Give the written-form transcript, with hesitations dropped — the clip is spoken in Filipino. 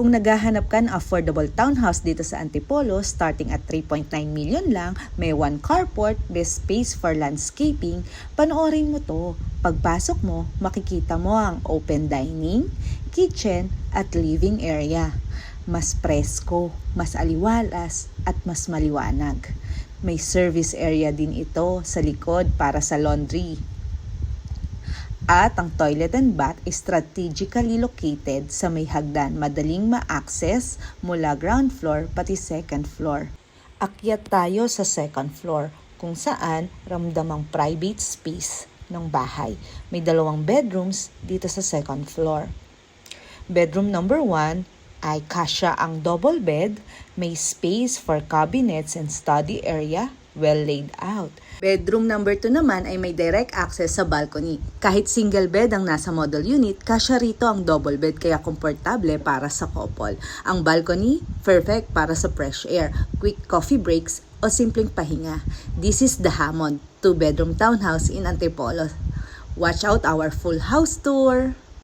Kung naghahanap ka ng affordable townhouse dito sa Antipolo, starting at 3.9 million lang, may 1 carport, best space for landscaping, panoorin mo to. Pagpasok mo, makikita mo ang open dining, kitchen, at living area. Mas presko, mas aliwalas, at mas maliwanag. May service area din ito sa likod para sa laundry. At ang toilet and bath is strategically located sa may hagdan, madaling ma-access mula ground floor pati second floor. Akyat tayo sa second floor kung saan ramdamang private space ng bahay. May 2 bedrooms dito sa second floor. Bedroom number 1 ay kasya ang double bed, may space for cabinets and study area, well laid out. Bedroom number 2 naman ay may direct access sa balcony. Kahit single bed ang nasa model unit, kasya rito ang double bed kaya komportable para sa couple. Ang balcony, perfect para sa fresh air, quick coffee breaks o simpleng pahinga. This is the Hammond 2-bedroom townhouse in Antipolo. Watch out our full house tour!